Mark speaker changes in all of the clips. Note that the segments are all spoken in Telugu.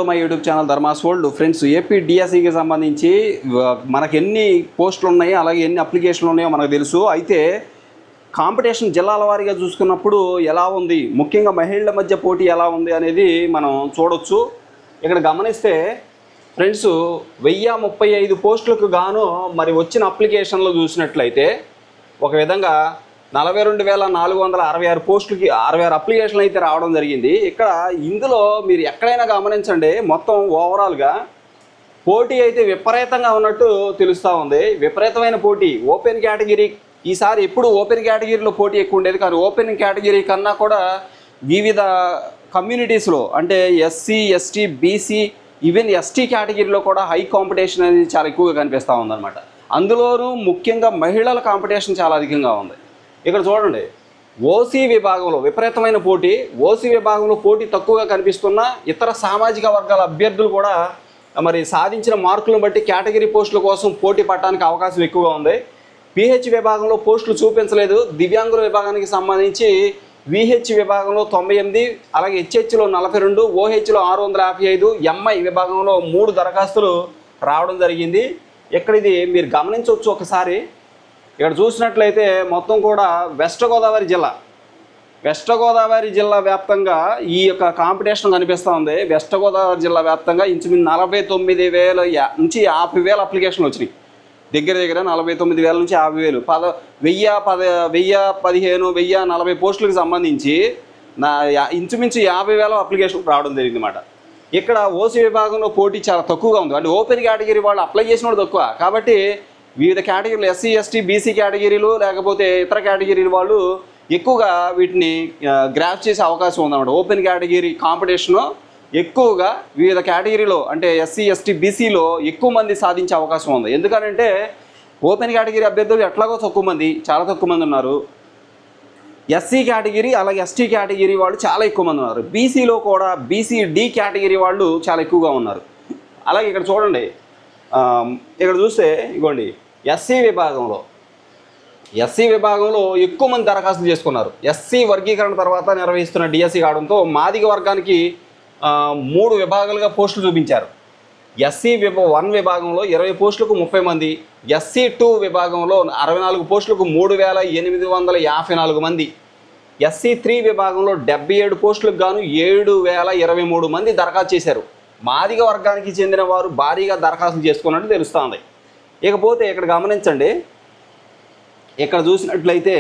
Speaker 1: My YouTube channel Dharma's world. Friends, AP డిఎస్సికి సంబంధించి మనకు ఎన్ని పోస్టులు ఉన్నాయి, అలాగే ఎన్ని అప్లికేషన్లు ఉన్నాయో మనకు తెలుసు. అయితే కాంపిటీషన్ జిల్లాల వారీగా చూసుకున్నప్పుడు ఎలా ఉంది, ముఖ్యంగా మహిళల మధ్య పోటీ ఎలా ఉంది అనేది మనం చూడొచ్చు. ఇక్కడ గమనిస్తే ఫ్రెండ్స్, 1035 పోస్టులకు గాను మరి వచ్చిన అప్లికేషన్లు చూసినట్లయితే ఒక విధంగా 42,466 పోస్టులకి 66 అప్లికేషన్లు అయితే రావడం జరిగింది. ఇక్కడ ఇందులో మీరు ఎక్కడైనా గమనించండి, మొత్తం ఓవరాల్గా పోటీ అయితే విపరీతంగా ఉన్నట్టు తెలుస్తూ ఉంది. విపరీతమైన పోటీ. ఓపెన్ కేటగిరీ ఈసారి ఎప్పుడు ఓపెన్ కేటగిరీలో పోటీ ఎక్కువ ఉండేది, కానీ ఓపెన్ కేటగిరీ కన్నా కూడా వివిధ కమ్యూనిటీస్లో అంటే SC, ST, BC, even ST కేటగిరీలో కూడా హై కాంపిటీషన్ అనేది చాలా ఎక్కువగా కనిపిస్తూ ఉందన్నమాట. అందులోనూ ముఖ్యంగా మహిళల కాంపిటీషన్ చాలా అధికంగా ఉంది. ఇక్కడ చూడండి, ఓసీ విభాగంలో విపరీతమైన పోటీ. ఓసీ విభాగంలో పోటీ తక్కువగా కనిపిస్తున్న ఇతర సామాజిక వర్గాల అభ్యర్థులు కూడా మరి సాధించిన మార్కులను బట్టి కేటగిరీ పోస్టుల కోసం పోటీ పడటానికి అవకాశం ఎక్కువగా ఉంది. పిహెచ్ విభాగంలో పోస్టులు చూపించలేదు. దివ్యాంగుల విభాగానికి సంబంధించి విహెచ్ విభాగంలో 98, అలాగే హెచ్హెచ్లో 42, ఓహెచ్లో 655, ఎంఐ విభాగంలో 3 దరఖాస్తులు రావడం జరిగింది. ఇక్కడ ఇది మీరు గమనించవచ్చు ఒకసారి. ఇక్కడ చూసినట్లయితే మొత్తం కూడా వెస్ట్ గోదావరి జిల్లా వ్యాప్తంగా ఈ యొక్క కాంపిటీషన్ కనిపిస్తూ ఉంది. వెస్ట్ గోదావరి జిల్లా వ్యాప్తంగా ఇంచుమించు 49,000 నుంచి 50,000 అప్లికేషన్లు వచ్చినాయి. దగ్గర 49,000 నుంచి 50,000, 1,015, 1,040 పోస్టులకు సంబంధించి ఇంచుమించు 50,000 అప్లికేషన్లు రావడం జరిగింది అన్నమాట. ఇక్కడ ఓసీ విభాగంలో పోటీ చాలా తక్కువగా ఉంది. అంటే ఓపెన్ కేటగిరీ వాళ్ళు అప్లై చేసిన వాళ్ళు తక్కువ కాబట్టి వివిధ కేటగిరీలు ఎస్సీ, ఎస్టీ, బీసీ కేటగిరీలు లేకపోతే ఇతర కేటగిరీల వాళ్ళు ఎక్కువగా వీటిని గ్రాప్ చేసే అవకాశం ఉందన్నమాట. ఓపెన్ కేటగిరీ కాంపిటీషను ఎక్కువగా వివిధ కేటగిరీలో అంటే ఎస్సీ, ఎస్టీ, బీసీలో ఎక్కువ మంది సాధించే అవకాశం ఉంది. ఎందుకంటే ఓపెన్ కేటగిరీ అభ్యర్థులు ఎట్లాగో చాలా తక్కువ మంది ఉన్నారు. ఎస్సీ కేటగిరీ అలాగే ఎస్టీ కేటగిరీ వాళ్ళు చాలా ఎక్కువ మంది ఉన్నారు. బీసీలో కూడా బీసీ-డి కేటగిరీ వాళ్ళు చాలా ఎక్కువగా ఉన్నారు. అలాగే ఇక్కడ చూడండి, ఇక్కడ చూస్తే ఇగోండి, ఎస్సీ విభాగంలో ఎక్కువ మంది దరఖాస్తులు చేసుకున్నారు. ఎస్సీ వర్గీకరణ తర్వాత నిర్వహిస్తున్న డిఎస్సి కావడంతో మాదిగ వర్గానికి 3 విభాగాలుగా పోస్టులు చూపించారు. ఎస్సీ 1 విభాగంలో 20 పోస్టులకు 30 మంది, ఎస్సీ 2 విభాగంలో 64 పోస్టులకు 3,854 మంది, ఎస్సీ 3 విభాగంలో 77 పోస్టులకు గాను 7,023 మంది దరఖాస్తు చేశారు. మాదిగ వర్గానికి చెందిన వారు భారీగా దరఖాస్తులు చేసుకున్నట్టు తెలుస్తుంది. ఇకపోతే ఇక్కడ గమనించండి, ఇక్కడ చూసినట్లయితే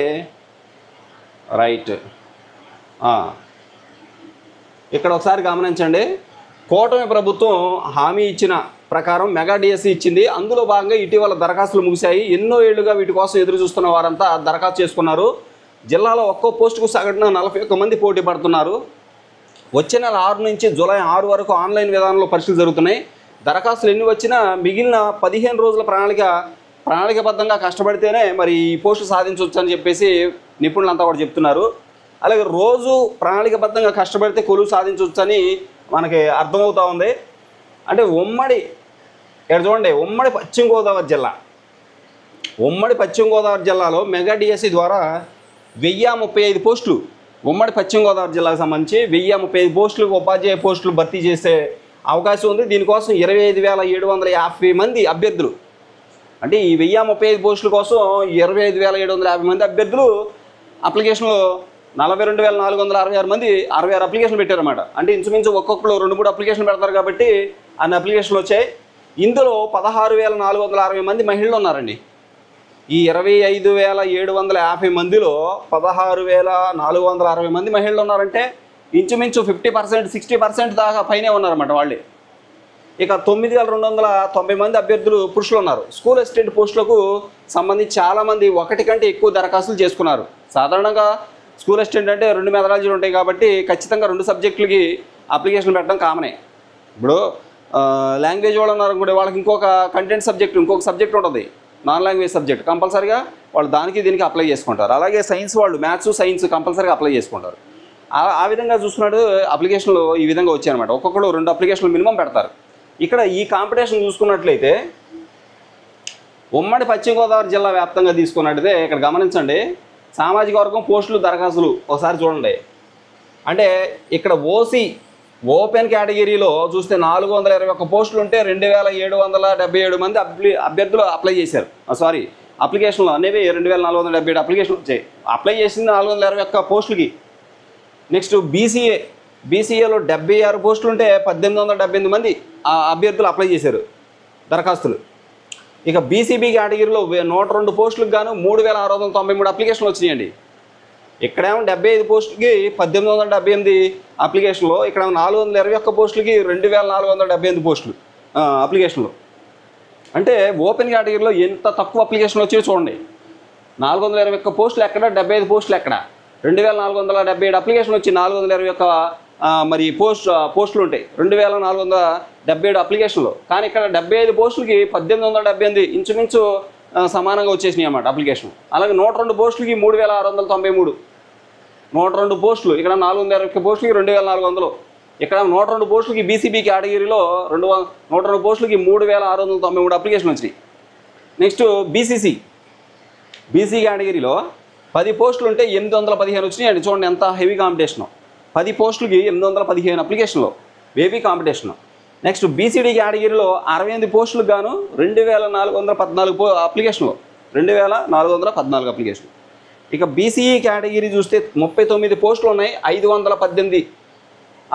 Speaker 1: రైట్ ఇక్కడ ఒకసారి గమనించండి, కూటమి ప్రభుత్వం హామీ ఇచ్చిన ప్రకారం మెగా డిఎస్సి ఇచ్చింది. అందులో భాగంగా ఇటీవల దరఖాస్తులు ముగిశాయి. ఎన్నో ఏళ్లుగా వీటి కోసం ఎదురు చూస్తున్న వారంతా దరఖాస్తు చేసుకున్నారు. జిల్లాలో ఒక్కో పోస్టుకు సగటున 41 మంది పోటీ పడుతున్నారు. వచ్చే నెల 6 నుంచి జూలై 6 వరకు ఆన్లైన్ విధానంలో పరీక్షలు జరుగుతున్నాయి. దరఖాస్తులు ఎన్ని వచ్చినా మిగిలిన 15 రోజుల ప్రణాళికబద్ధంగా కష్టపడితేనే మరి ఈ పోస్టు సాధించవచ్చు అని చెప్పేసి నిపుణులంతా కూడా చెప్తున్నారు. అలాగే రోజు ప్రణాళికబద్ధంగా కష్టపడితే కొలువు సాధించవచ్చని మనకి అర్థమవుతూ ఉంది. అంటే ఇక్కడ చూడండి, ఉమ్మడి పశ్చిమ గోదావరి జిల్లాలో మెగా డిఎస్సి ద్వారా 1035 పోస్టులు, ఉమ్మడి పశ్చిమ గోదావరి జిల్లాకు సంబంధించి 1035 పోస్టులకు ఉపాధ్యాయ పోస్టులు భర్తీ చేసే అవకాశం ఉంది. దీనికోసం 25,750 మంది అభ్యర్థులు, అంటే ఈ 1035 పోస్టుల కోసం 25,750 మంది అభ్యర్థులు అప్లికేషన్లు 42,466 మంది 66 అప్లికేషన్లు పెట్టారన్నమాట. అంటే ఇంచుమించు ఒక్కొక్కరు 2-3 అప్లికేషన్లు పెడతారు కాబట్టి అన్ని అప్లికేషన్లు వచ్చాయి. ఇందులో 16,460 మంది మహిళలు ఉన్నారండి. ఈ 25,750 మందిలో 16,460 మంది మహిళలు ఉన్నారంటే ఇంచుమించు 50%, 60% దాకా పైనే ఉన్నారన్నమాట వాళ్ళే. ఇక 9,290 మంది అభ్యర్థులు పురుషులు ఉన్నారు. స్కూల్ అసిస్టెంట్ పోస్టులకు సంబంధించి చాలామంది ఒకటి కంటే ఎక్కువ దరఖాస్తులు చేసుకున్నారు. సాధారణంగా స్కూల్ అసిస్టెంట్ అంటే 2 మెథడాలజీలు ఉంటాయి కాబట్టి ఖచ్చితంగా 2 సబ్జెక్టులకి అప్లికేషన్లు పెట్టడం కామనే. ఇప్పుడు లాంగ్వేజ్ వాళ్ళు ఉన్నారు కూడా, వాళ్ళకి ఇంకొక కంటెంట్ సబ్జెక్ట్, ఇంకొక సబ్జెక్ట్ ఉంటుంది, నాన్ లాంగ్వేజ్ సబ్జెక్ట్. కంపల్సరీగా వాళ్ళు దీనికి అప్లై చేసుకుంటారు. అలాగే సైన్స్ వాళ్ళు మ్యాథ్స్, సైన్స్ కంపల్సరీగా అప్లై చేసుకుంటారు. ఆ విధంగా చూసుకున్నాడు అప్లికేషన్లు ఈ విధంగా వచ్చాయన్నమాట. ఒక్కొక్కరు 2 అప్లికేషన్లు మినిమం పెడతారు. ఇక్కడ ఈ కాంపిటీషన్ చూసుకున్నట్లయితే ఉమ్మడి పశ్చిమ గోదావరి జిల్లా వ్యాప్తంగా తీసుకున్నట్టయితే ఇక్కడ గమనించండి, సామాజిక వర్గం పోస్టులు దరఖాస్తులు ఒకసారి చూడండి. అంటే ఇక్కడ ఓసీ ఓపెన్ కేటగిరీలో చూస్తే 421 పోస్టులు ఉంటే 2777 మంది అభ్యర్థులు అప్లై చేశారు. సారీ, అప్లికేషన్లు అనేవి 2477 అప్లికేషన్లు వచ్చాయి. అప్లై చేసింది 421 పోస్టులకి. నెక్స్ట్ బీసీఏలో 76 పోస్టులు ఉంటే 1878 మంది అభ్యర్థులు అప్లై చేశారు దరఖాస్తులు. ఇక బీసీబీ కేటగిరీలో 102 పోస్టులకు గాను 3693 అప్లికేషన్లు వచ్చినాయండి. ఇక్కడేమో 75 పోస్టులకి 1878 అప్లికేషన్లు, ఇక్కడ 421 పోస్టులకి 2478 పోస్టులు అప్లికేషన్లు. అంటే ఓపెన్ కేటగిరీలో ఎంత తక్కువ అప్లికేషన్లు వచ్చాయో చూడండి. 421 పోస్టులు ఎక్కడ, 75 పోస్టులు ఎక్కడ. 2477 అప్లికేషన్ వచ్చి 421 మరి పోస్టులు ఉంటాయి. 2477 అప్లికేషన్లు. కానీ ఇక్కడ 75 పోస్టులకి 1878 ఇంచుమించు సమానంగా వచ్చేసినాయి అన్నమాట అప్లికేషన్. అలాగే 102 పోస్టులకి 3693. 102 పోస్టులు ఇక్కడ 421 పోస్టులకి 2400. ఇక్కడ 102 పోస్టులకి బీసీబీ కేటగిరీలో 102 పోస్టులకి 3693 అప్లికేషన్ వచ్చినాయి. నెక్స్ట్ బీసీ కేటగిరీలో 10 పోస్టులు ఉంటే 815 వచ్చినాయండి. చూడండి ఎంత హెవీ కాంపిటీషను. 10 పోస్టులకి 815 అప్లికేషన్లు, హెవీ కాంపిటీషను. నెక్స్ట్ బీసీడీ కేటగిరీలో 68 పోస్టులకు గాను 2414 అప్లికేషన్లు, 2414 అప్లికేషన్లు. ఇక బీసీఈ కేటగిరీ చూస్తే 39 పోస్టులు ఉన్నాయి, 518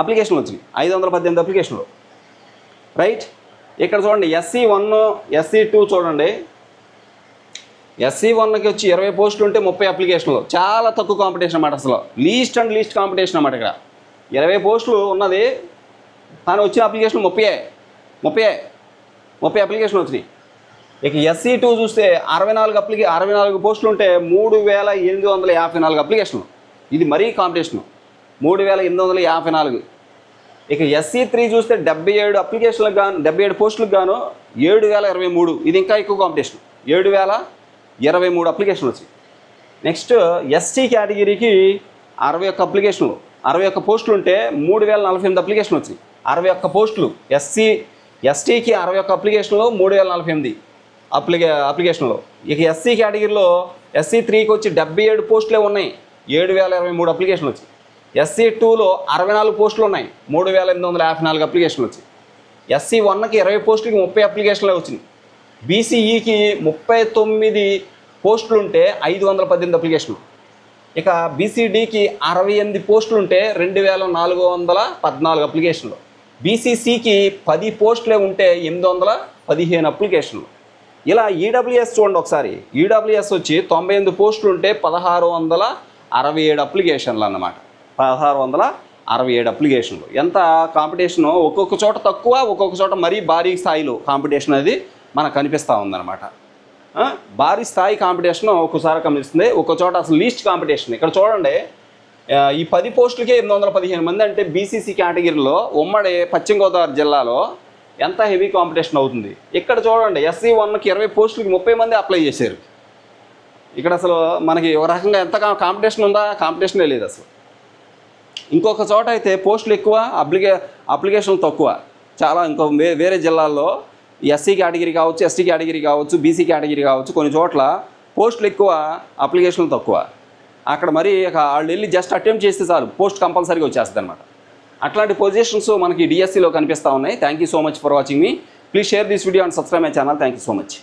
Speaker 1: అప్లికేషన్లు వచ్చినాయి. 518 అప్లికేషన్లు, రైట్. ఇక్కడ చూడండి SC1 SC2 చూడండి. SC1కి వచ్చి 20 పోస్టులు ఉంటే 30 అప్లికేషన్లు. చాలా తక్కువ కాంపిటీషన్ అన్నమాట. అసలు లీస్ట్ కాంపిటీషన్ అన్నమాట. ఇక్కడ 20 పోస్టులు ఉన్నది కానీ వచ్చిన అప్లికేషన్ 30 అప్లికేషన్లు వచ్చినాయి. ఇక SC2 చూస్తే 64 పోస్టులు ఉంటే 3854 అప్లికేషన్లు. ఇది మరీ కాంపిటీషను, 3854. ఇక SC3 చూస్తే 77 అప్లికేషన్లకు గాను 77 పోస్టులకు గాను 7023. ఇది ఇంకా ఎక్కువ కాంపిటీషన్, 7023 అప్లికేషన్లు వచ్చాయి. నెక్స్ట్ SC కేటగిరీకి 61 అప్లికేషన్లు, 61 పోస్టులు ఉంటే 3048 అప్లికేషన్లు వచ్చాయి. 61 పోస్టులు STకి 61 అప్లికేషన్లు, 3048 అప్లికేషన్లు. ఇక SC కేటగిరీలో SC3కి వచ్చి 77 పోస్టులే ఉన్నాయి, 7023 అప్లికేషన్లు వచ్చాయి. SC2లో 64 పోస్టులు ఉన్నాయి, 3854 అప్లికేషన్లు వచ్చాయి. SC1కి 20 పోస్టులకి 30 అప్లికేషన్లే వచ్చినాయి. బీసీఈకి 39 పోస్టులు ఉంటే 518 అప్లికేషన్లు. ఇక బీసీడీకి 68 పోస్టులు ఉంటే 2414 అప్లికేషన్లు. బీసీసీకి 10 పోస్టులే ఉంటే 815 అప్లికేషన్లు. ఇలా ఈడబ్ల్యూఎస్ చూడండి ఒకసారి. ఈడబ్ల్యూఎస్ వచ్చి 98 పోస్టులు ఉంటే 1667 అప్లికేషన్లు అన్నమాట. 1667 అప్లికేషన్లు. ఎంత కాంపిటీషను, ఒక్కొక్క చోట తక్కువ, ఒక్కొక్క చోట మరీ భారీ స్థాయిలో కాంపిటీషన్ అది మనకు కనిపిస్తూ ఉందన్నమాట. భారీ స్థాయి కాంపిటీషన్ ఒక్కోసారి కనిపిస్తుంది, ఒక్కో చోట అసలు లీస్ట్ కాంపిటీషన్. ఇక్కడ చూడండి, ఈ 10 పోస్టులకే 815 మంది అంటే బీసీసీ కేటగిరీలో ఉమ్మడి పశ్చిమ గోదావరి జిల్లాలో ఎంత హెవీ కాంపిటీషన్ అవుతుంది. ఇక్కడ చూడండి SC1కి 20 పోస్టులకి 30 మంది అప్లై చేశారు. ఇక్కడ అసలు మనకి ఒక రకంగా ఎంత కాంపిటీషన్ ఉందా, కాంపిటీషనే లేదు అసలు. ఇంకొక చోట అయితే పోస్టులు ఎక్కువ, అప్లికేషన్లు తక్కువ. చాలా వేరే జిల్లాల్లో SC కేటగిరీ కావచ్చు, ST కేటగిరీ కావచ్చు, BC కేటగిరీ కావచ్చు, కొన్ని చోట్ల పోస్టులు ఎక్కువ, అప్లికేషన్లు తక్కువ. అక్కడ మరి వాళ్ళు వెళ్ళి జస్ట్ అటెంప్ట్ చేస్తే చాలు, పోస్ట్ కంపల్సరీగా వచ్చేస్తుంది అనమాట. అట్లాంటి పొజిషన్స్ మనకి DSCలో కనిపిస్తూ ఉన్నాయి. Thank you so much for watching me. Please share this video and subscribe my channel. Thank you so much.